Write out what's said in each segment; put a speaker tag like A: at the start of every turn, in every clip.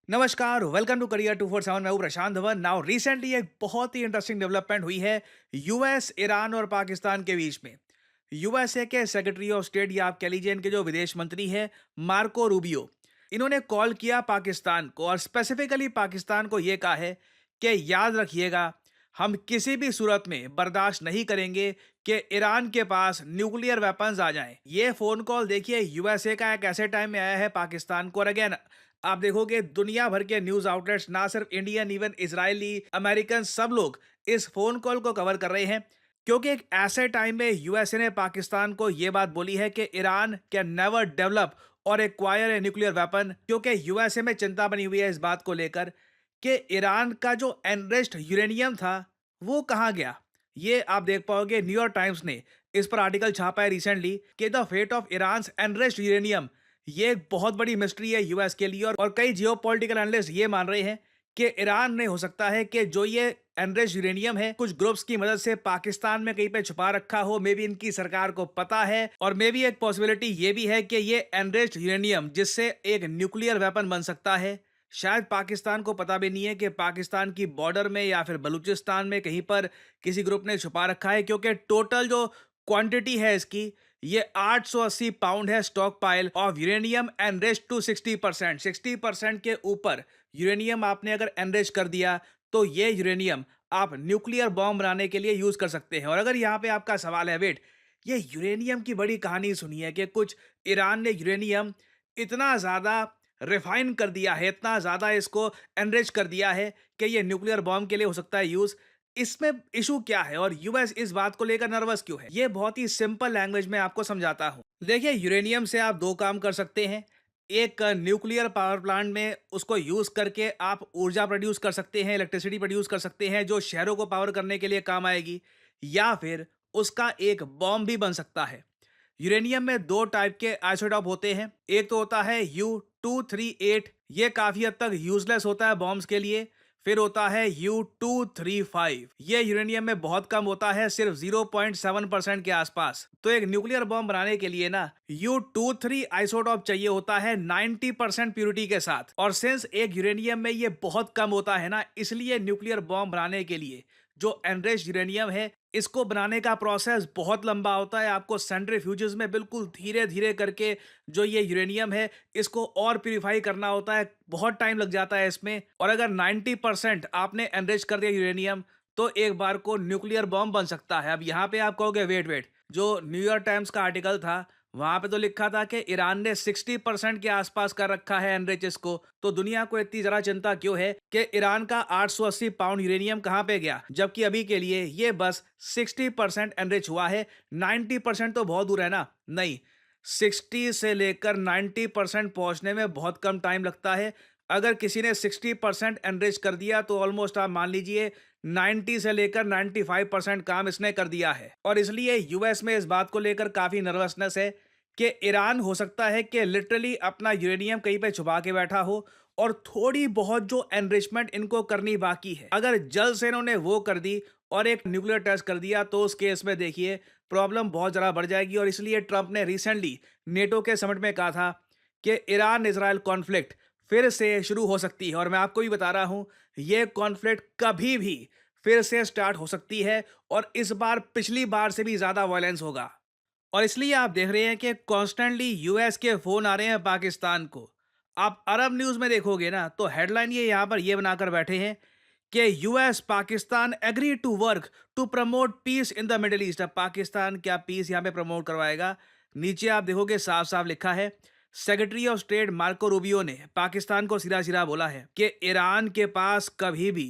A: नमस्कार, welcome to career 247। मैं हूं प्रशांत धवन। नाउ रिसेंटली एक बहुत ही इंटरेस्टिंग डेवलपमेंट हुई है यूएस, ईरान और पाकिस्तान के बीच में। यूएसए के सेक्रेटरी ऑफ स्टेट या आप कह लीजिए इनके जो विदेश मंत्री हैं, मार्को रूबियो, इन्होंने कॉल किया पाकिस्तान को और स्पेसिफिकली पाकिस्तान को यह कहा है कि याद रखिएगा, हम किसी भी सूरत में बर्दाश्त नहीं करेंगे कि ईरान के पास न्यूक्लियर वेपन्स आ जाएं। ये फोन कॉल देखिए यूएसए का एक ऐसे टाइम में आया है पाकिस्तान को। और अगेन आप देखोगे दुनिया भर के न्यूज आउटलेट्स, ना सिर्फ इंडियन, इवन इजरायली, अमेरिकन, सब लोग इस फोन कॉल को कवर कर रहे हैं क्योंकि एक ऐसे टाइम में यूएसए ने पाकिस्तान को यह बात बोली है कि ईरान कैन नेवर डेवलप और एक्वायर ए न्यूक्लियर वेपन। क्योंकि यूएसए में चिंता बनी हुई है इस बात को लेकर कि ईरान का जो एनरिच्ड यूरेनियम था वो कहाँ गया। ये आप देख पाओगे न्यूयॉर्क टाइम्स ने इस पर आर्टिकल छापा है रिसेंटली कि the fate of Iran enriched uranium. ये एक बहुत बड़ी मिस्ट्री है यूएस के लिए और कई जियोपॉलिटिकल एनालिस्ट ये मान रहे हैं कि ईरान ने हो सकता है कि जो ये एनरिच्ड यूरेनियम है कुछ ग्रुप्स की मदद से पाकिस्तान में कहीं पे छुपा रखा हो। मे बी इनकी सरकार को पता है और मे बी एक पॉसिबिलिटी ये भी है कि ये एनरिच्ड यूरेनियम जिससे एक न्यूक्लियर वेपन बन सकता है, शायद पाकिस्तान को पता भी नहीं है कि पाकिस्तान की बॉर्डर में या फिर बलूचिस्तान में कहीं पर किसी ग्रुप ने छुपा रखा है। क्योंकि टोटल जो क्वांटिटी है इसकी, ये 880 पाउंड है stockpile of uranium enriched to 60%। 60% के ऊपर यूरेनियम आपने अगर एनरिच कर दिया तो ये यूरेनियम आप न्यूक्लियर बॉम्ब बनाने के लिए यूज कर सकते हैं। और अगर यहाँ पे आपका सवाल है, वेट, ये यूरेनियम की बड़ी कहानी सुनी है कि कुछ ईरान ने यूरेनियम इतना ज्यादा रिफाइन कर दिया है, इतना ज्यादा इसको एनरिच कर दिया है कि ये न्यूक्लियर बॉम्ब के लिए हो सकता है यूज। इसमें इशू क्या है और यूएस इस बात को लेकर नर्वस क्यों है, ये बहुत ही सिंपल लैंग्वेज में आपको समझाता हूं। देखिए, यूरेनियम से आप दो काम कर सकते हैं। एक, न्यूक्लियर पावर प्लांट में उसको यूज करके आप ऊर्जा प्रोड्यूस कर सकते हैं, इलेक्ट्रिसिटी प्रोड्यूस कर सकते हैं जो शहरों को पावर करने के लिए काम आएगी, या फिर उसका एक बॉम्ब भी बन सकता है। यूरेनियम में दो टाइप के आइसोटॉप होते हैं। एक तो होता है U-238, ये काफी हद तक यूजलेस होता है बॉम्ब्स के लिए। फिर होता है U-235, ये यूरेनियम में बहुत कम होता है, सिर्फ 0.7% के आसपास। तो एक न्यूक्लियर बॉम्ब बनाने के लिए ना U-23 आइसोटॉप चाहिए होता है 90% प्यूरिटी के साथ। और सिंस एक यूरेनियम में ये बहुत कम होता है ना, इसलिए न्यूक्लियर बॉम्ब बनाने के लिए जो एनरिच्ड यूरेनियम है इसको बनाने का प्रोसेस बहुत लंबा होता है। आपको सेंट्रीफ्यूजेस में बिल्कुल धीरे धीरे करके जो ये यूरेनियम है इसको और प्यूरिफाई करना होता है, बहुत टाइम लग जाता है इसमें। और अगर 90% आपने एनरिच कर दिया यूरेनियम तो एक बार को न्यूक्लियर बॉम्ब बन सकता है। अब यहाँ पे आप कहोगे वेट वेट, जो न्यूयॉर्क टाइम्स का आर्टिकल था वहां पे तो लिखा था कि ईरान ने 60% के आसपास कर रखा है एनरिचेस को, तो दुनिया को इतनी जरा चिंता क्यों है कि ईरान का 880 पाउंड यूरेनियम कहां पे गया, जबकि अभी के लिए ये बस 60% एनरिच हुआ है। 90% तो बहुत दूर है ना। नहीं, 60 से लेकर 90% पहुंचने में बहुत कम टाइम लगता है। अगर किसी ने 60% एनरिच कर दिया तो ऑलमोस्ट आप मान लीजिए 90 से लेकर 95% काम इसने कर दिया है। और इसलिए यूएस में इस बात को लेकर काफी नर्वसनेस है कि ईरान हो सकता है कि लिटरली अपना यूरेनियम कहीं पे छुपा के बैठा हो और थोड़ी बहुत जो एनरिचमेंट इनको करनी बाकी है, अगर जल्द से इन्होंने वो कर दी और एक न्यूक्लियर टेस्ट कर दिया तो उस केस में देखिए प्रॉब्लम बहुत ज़्यादा बढ़ जाएगी। और इसलिए ट्रंप ने रिसेंटली नेटो के समिट में कहा था कि ईरान इजराइल कॉन्फ्लिक्ट फिर से शुरू हो सकती है। और मैं आपको भी बता रहा हूं, यह कॉन्फ्लिक्ट कभी भी फिर से स्टार्ट हो सकती है और इस बार पिछली बार से भी ज्यादा वायलेंस होगा। और इसलिए आप देख रहे हैं कि कॉन्स्टेंटली यूएस के फोन आ रहे हैं पाकिस्तान को। आप अरब न्यूज में देखोगे ना तो हेडलाइन ये यहां पर ये बनाकर बैठे हैं कि US Pakistan agree to work to promote peace in the Middle East. अब पाकिस्तान क्या पीस यहां पे प्रमोट करवाएगा? नीचे आप देखोगे साफ साफ लिखा है, secretary of state Marco Rubio ने पाकिस्तान को सीधा सीधा बोला है कि ईरान के पास कभी भी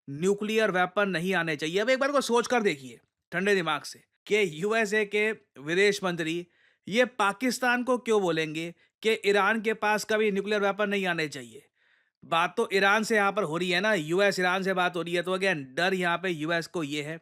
A: न्यूक्लियर वेपन नहीं आने चाहिए। अब एक बार को सोच कर देखिए ठंडे दिमाग से कि यूएसए के विदेश मंत्री ये पाकिस्तान को क्यों बोलेंगे कि ईरान के पास कभी न्यूक्लियर वेपन नहीं आने चाहिए। बात तो ईरान से यहाँ पर हो रही है ना, यूएस ईरान से बात हो रही है। तो अगेन डर यहाँ पे यूएस को ये है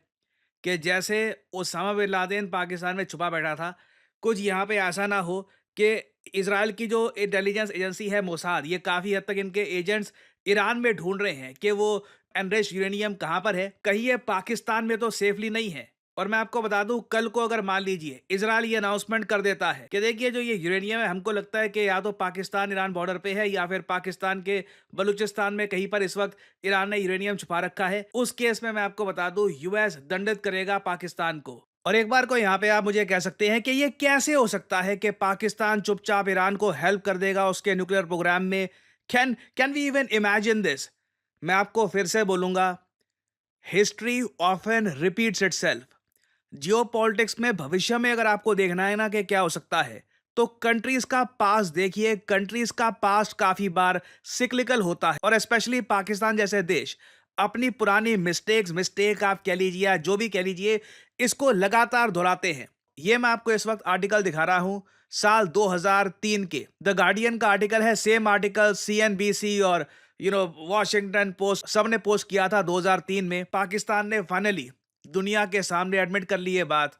A: कि जैसे ओसामा बिन लादेन पाकिस्तान में छुपा बैठा था, कुछ यहाँ पे ऐसा ना हो कि इजराइल की जो इंटेलिजेंस एजेंसी है मोसाद, ये काफ़ी हद तक इनके एजेंट्स ईरान में ढूंढ रहे हैं कि वो एनरिच्ड यूरेनियम कहाँ पर है, कहीं ये पाकिस्तान में तो सेफली नहीं है। और मैं आपको बता दूं, कल को अगर मान लीजिए इजराइल ये अनाउंसमेंट कर देता है कि देखिए जो ये यूरेनियम है, हमको लगता है कि या तो पाकिस्तान ईरान बॉर्डर पे है या फिर पाकिस्तान के बलूचिस्तान में कहीं पर इस वक्त ईरान ने यूरेनियम छुपा रखा है, उस केस में मैं आपको बता दूं यूएस दंडित करेगा पाकिस्तान को। और एक बार को यहाँ पे आप मुझे कह सकते हैं कि ये कैसे हो सकता है कि पाकिस्तान चुपचाप ईरान को हेल्प कर देगा उसके न्यूक्लियर प्रोग्राम में। Can can we even imagine this? मैं आपको फिर से बोलूंगा, history often repeats itself. Geopolitics में भविष्य में अगर आपको देखना है ना कि क्या हो सकता है, तो कंट्रीज का पास्ट देखिए। कंट्रीज का पास्ट काफी बार सिक्लिकल होता है, और स्पेशली पाकिस्तान जैसे देश अपनी पुरानी मिस्टेक आप कह लीजिए या जो भी कह लीजिए, इसको लगातार दोहराते हैं। ये मैं आपको इस वक्त आर्टिकल दिखा रहा हूं, साल 2003 के द गार्डियन का आर्टिकल है। सेम आर्टिकल सीएनबीसी और वॉशिंगटन पोस्ट सबने पोस्ट किया था 2003 में। पाकिस्तान ने फाइनली दुनिया के सामने एडमिट कर ली है बात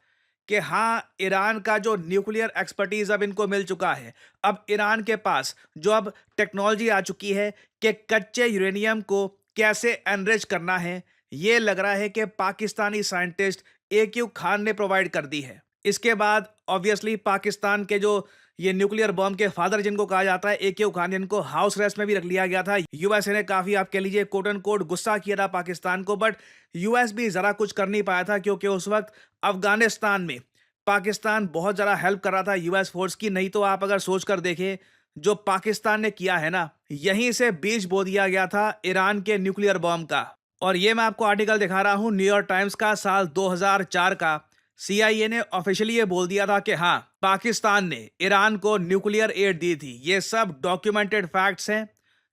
A: कि हाँ, ईरान का जो न्यूक्लियर एक्सपर्टीज अब इनको मिल चुका है। अब ईरान के पास जो अब टेक्नोलॉजी आ चुकी है कि कच्चे यूरेनियम को कैसे एनरिच करना है, ये लग रहा है कि पाकिस्तानी साइंटिस्ट AQ खान ने प्रोवाइड कर दी है। इसके बाद ऑब्वियसली पाकिस्तान के जो ये न्यूक्लियर बॉम्ब के फादर जिनको कहा जाता है AQ खान, इनको हाउस अरेस्ट में भी रख लिया गया था। यूएसए ने काफी आप कह लीजिए कोट एंड कोट गुस्सा किया था पाकिस्तान को, बट यूएस भी जरा कुछ कर नहीं पाया था क्योंकि उस वक्त अफगानिस्तान में पाकिस्तान बहुत ज़्यादा हेल्प कर रहा था यूएस फोर्स की। नहीं तो आप अगर सोच कर देखें, जो पाकिस्तान ने किया है ना, यहीं से बीज बो दिया गया था ईरान के न्यूक्लियर बॉम्ब का। और ये मैं आपको आर्टिकल दिखा रहा हूं न्यूयॉर्क टाइम्स का, साल 2004 का। CIA ने ऑफिशियली ये बोल दिया था कि हाँ, पाकिस्तान ने ईरान को न्यूक्लियर एड दी थी। ये सब डॉक्यूमेंटेड फैक्ट्स हैं,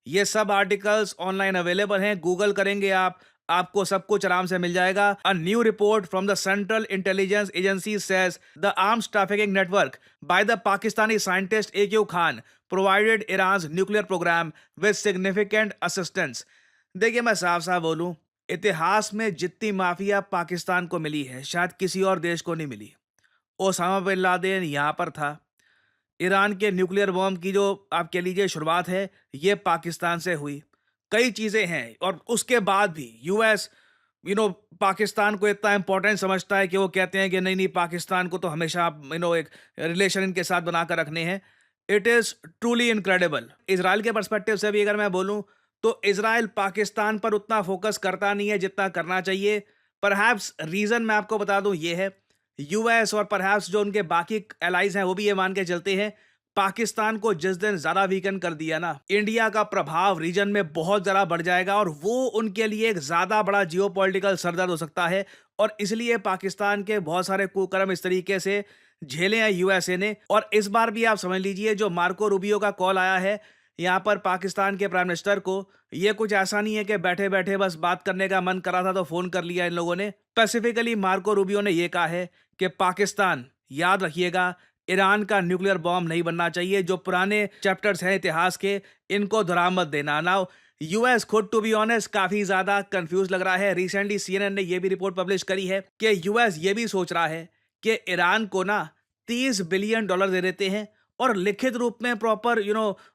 A: ये सब आर्टिकल्स ऑनलाइन अवेलेबल हैं, गूगल करेंगे आप, आपको सब कुछ आराम से मिल जाएगा। A new report from the Central Intelligence Agency says the arms trafficking network by the Pakistani scientist AQ Khan provided Iran nuclear program with significant assistance. देखिए मैं साफ साफ बोलूं, इतिहास में जितनी माफिया पाकिस्तान को मिली है शायद किसी और देश को नहीं मिली। ओसामा बिन लादेन यहाँ पर था। ईरान के न्यूक्लियर बॉम्ब की जो आप कह लीजिए शुरुआत है, ये पाकिस्तान से हुई। कई चीज़ें हैं, और उसके बाद भी यूएस पाकिस्तान को इतना इंपॉर्टेंट समझता है कि वो कहते हैं कि नहीं नहीं, पाकिस्तान को तो हमेशा एक रिलेशन इनके साथ बनाकर रखने हैं। It is truly incredible. Israel के पर्सपेक्टिव से भी अगर मैं बोलूं, तो इसराइल पाकिस्तान पर उतना फोकस करता नहीं है जितना करना चाहिए। परहैप्स रीज़न मैं आपको बता दूं ये है, यूएस और परहैप्स जो उनके बाकी एलाइज हैं वो भी ये मान के चलते हैं, पाकिस्तान को जिस दिन ज्यादा वीकन कर दिया ना, इंडिया का प्रभाव रीजन में बहुत ज्यादा बढ़ जाएगा और वो उनके लिए एक ज्यादा बड़ा जियोपॉलिटिकल सरदर्द हो सकता है। और इसलिए पाकिस्तान के बहुत सारे कुकर्म इस तरीके से झेले हैं यूएसए ने। और इस बार भी आप समझ लीजिए, जो मार्को रूबियो का कॉल आया है यहाँ पर पाकिस्तान के प्राइम मिनिस्टर को, ये कुछ ऐसा नहीं है कि बैठे बैठे बस बात करने का मन करा था तो फोन कर लिया इन लोगों ने। स्पेसिफिकली मार्को रूबियो ने यह कहा है कि पाकिस्तान, याद रखिएगा, ईरान का न्यूक्लियर बॉम्ब नहीं बनना चाहिए। जो पुराने चैप्टर्स हैं इतिहास के, इनको दोहरा मत देना। नाउ यूएस खुद टू बी ऑनेस्ट काफी ज्यादा कंफ्यूज लग रहा है। रिसेंटली CNN ने यह भी रिपोर्ट पब्लिश करी है कि यूएस ये भी सोच रहा है कि ईरान को ना $30 बिलियन दे देते हैं और लिखित रूप में प्रॉपर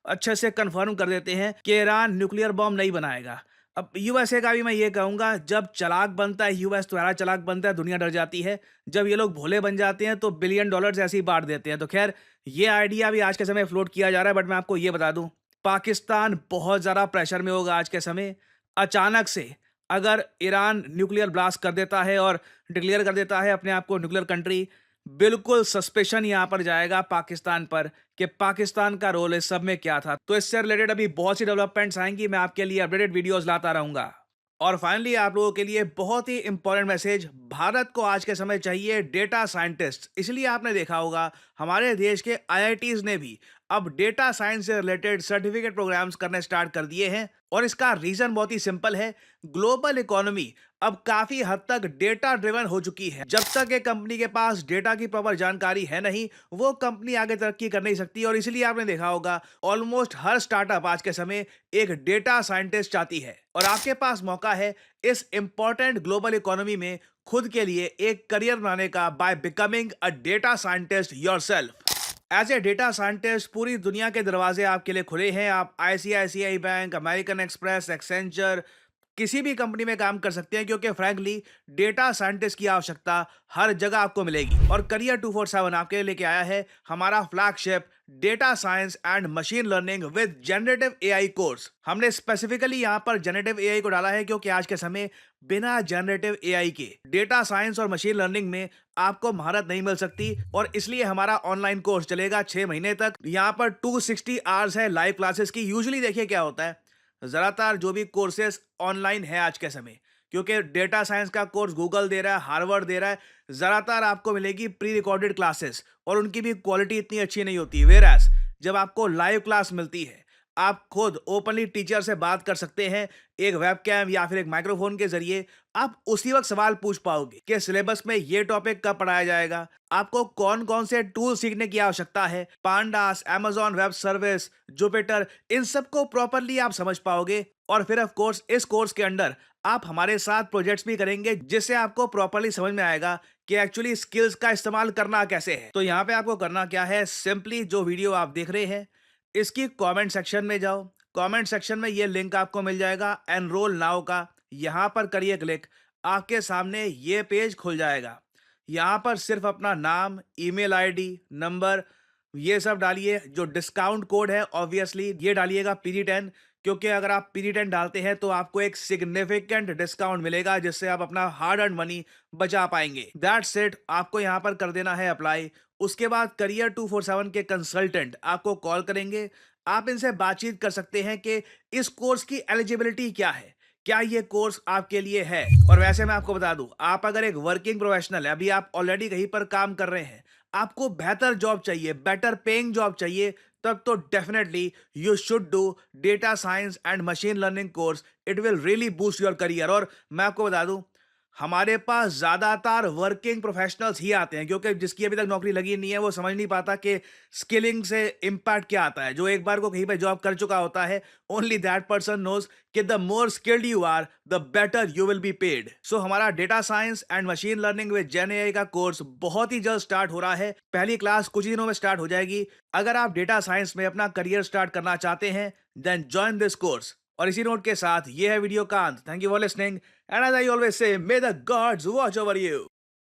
A: अच्छे से कंफर्म कर देते हैं कि ईरान न्यूक्लियर बॉम्ब नहीं बनाएगा। अब यूएसए का भी मैं ये कहूंगा, जब चालाक बनता है यूएस तो यार चालाक बनता है, दुनिया डर जाती है। जब ये लोग भोले बन जाते हैं तो बिलियन डॉलर्स ऐसे ही बांट देते हैं। तो खैर, ये आइडिया भी आज के समय फ्लोट किया जा रहा है, बट मैं आपको ये बता दूं, पाकिस्तान बहुत ज़्यादा प्रेशर में होगा आज के समय। अचानक से अगर ईरान न्यूक्लियर ब्लास्ट कर देता है और डिक्लेयर कर देता है अपने आप को न्यूक्लियर कंट्री, बिल्कुल सस्पेशन यहां पर जाएगा पाकिस्तान पर कि पाकिस्तान का रोल इस सब में क्या था। तो इससे रिलेटेड अभी बहुत सी डेवलपमेंट्स आएंगी, मैं आपके लिए अपडेटेड वीडियोस लाता रहूंगा। और फाइनली आप लोगों के लिए बहुत ही इंपॉर्टेंट मैसेज, भारत को आज के समय चाहिए डेटा साइंटिस्ट। इसलिए आपने देखा होगा हमारे देश के IITs ने भी अब डेटा साइंस से रिलेटेड सर्टिफिकेट प्रोग्राम्स करने स्टार्ट कर दिए हैं। और इसका रीजन बहुत ही सिंपल है, ग्लोबल इकोनॉमी अब काफी हद तक डेटा ड्रिवन हो चुकी है। जब तक एक कंपनी के पास डेटा की प्रॉपर जानकारी है नहीं, वो कंपनी आगे तरक्की कर नहीं सकती। और इसलिए आपने देखा होगा ऑलमोस्ट हर स्टार्टअप आज के समय एक डेटा साइंटिस्ट चाहती है। और आपके पास मौका है इस इंपॉर्टेंट ग्लोबल इकोनॉमी में खुद के लिए एक करियर बनाने का, by becoming a data scientist yourself. As a data scientist पूरी दुनिया के दरवाजे आपके लिए खुले हैं। आप ICICI bank, American express, Accenture, किसी भी कंपनी में काम कर सकते हैं, क्योंकि फ्रैंकली डेटा साइंटिस्ट की आवश्यकता हर जगह आपको मिलेगी। और करियर 247 आपके लिए लेके आया है हमारा flagship data science and machine learning with generative AI course. हमने स्पेसिफिकली यहाँ पर जनरेटिव एआई को डाला है, क्योंकि आज के समय बिना जनरेटिव एआई के डेटा साइंस और मशीन लर्निंग में आपको महारत नहीं मिल सकती। और इसलिए हमारा ऑनलाइन कोर्स चलेगा 6 महीने तक। यहाँ पर 260 आवर्स है लाइव क्लासेस की। यूजुअली देखिए क्या होता है, ज्यादातर जो भी कोर्सेस ऑनलाइन है आज के समय, क्योंकि डेटा साइंस का कोर्स गूगल दे रहा है, हार्वर्ड दे रहा है, ज्यादातर आपको मिलेगी प्री रिकॉर्डेड क्लासेस और उनकी भी क्वालिटी इतनी अच्छी नहीं होती। वेयरएज जब आपको लाइव क्लास मिलती है, आप खुद ओपनली टीचर से बात कर सकते हैं, एक वेबकैम या फिर एक माइक्रोफोन के जरिए। आप उसी वक्त सवाल पूछ पाओगे कि सिलेबस में ये टॉपिक कब पढ़ाया जाएगा, आपको कौन कौन से टूल सीखने की आवश्यकता है, pandas, amazon web service, Jupyter, इन सबको प्रॉपरली आप समझ पाओगे। और फिर ऑफ कोर्स इस कोर्स के अंदर आप हमारे साथ प्रोजेक्ट्स भी करेंगे, जिससे आपको प्रॉपरली समझ में आएगा कि एक्चुअली स्किल्स का इस्तेमाल करना कैसे है। तो यहाँ पे आपको करना क्या है, सिंपली जो वीडियो आप देख रहे हैं इसकी कमेंट सेक्शन में जाओ। कमेंट सेक्शन में ये लिंक आपको मिल जाएगा एनरोल नाउ का, यहाँ पर करिए क्लिक। आपके सामने ये पेज खुल जाएगा। यहाँ पर सिर्फ अपना नाम, ईमेल आईडी, नंबर, ये सब डालिए। जो डिस्काउंट कोड है ऑब्वियसली ये डालिएगा PG10, क्योंकि अगर आप PG10 डालते हैं तो आपको एक सिग्निफिकेंट डिस्काउंट मिलेगा, जिससे आप अपना हार्ड अर्न मनी बचा पाएंगे। दैट्स इट, आपको यहाँ पर कर देना है अप्लाई। उसके बाद करियर 247 के कंसल्टेंट आपको कॉल करेंगे। आप इनसे बातचीत कर सकते हैं कि इस कोर्स की एलिजिबिलिटी क्या है, क्या ये कोर्स आपके लिए है। और वैसे मैं आपको बता दूं, आप अगर एक वर्किंग प्रोफेशनल है, अभी आप ऑलरेडी कहीं पर काम कर रहे हैं, आपको बेहतर जॉब चाहिए, बेटर पेइंग जॉब चाहिए, तब तो definitely you should do data science and machine learning course. It will really boost your career. और मैं आपको बता दूं, हमारे पास ज्यादातर वर्किंग प्रोफेशनल्स ही आते हैं, क्योंकि जिसकी अभी तक नौकरी लगी नहीं है वो समझ नहीं पाता कि स्किलिंग से इम्पैक्ट क्या आता है। जो एक बार को कहीं पे जॉब कर चुका होता है, ओनली दैट पर्सन नोज कि the more skilled you are the better you will be paid. So हमारा data science and machine learning with gen AI का कोर्स बहुत ही जल्द स्टार्ट हो रहा है। पहली क्लास कुछ ही दिनों में स्टार्ट हो जाएगी। अगर आप डेटा साइंस में अपना करियर स्टार्ट करना चाहते हैं, देन ज्वाइन दिस कोर्स। और इसी नोट के साथ ये है वीडियो का अंत। Thank you for listening, and as I always say, may the gods watch over you.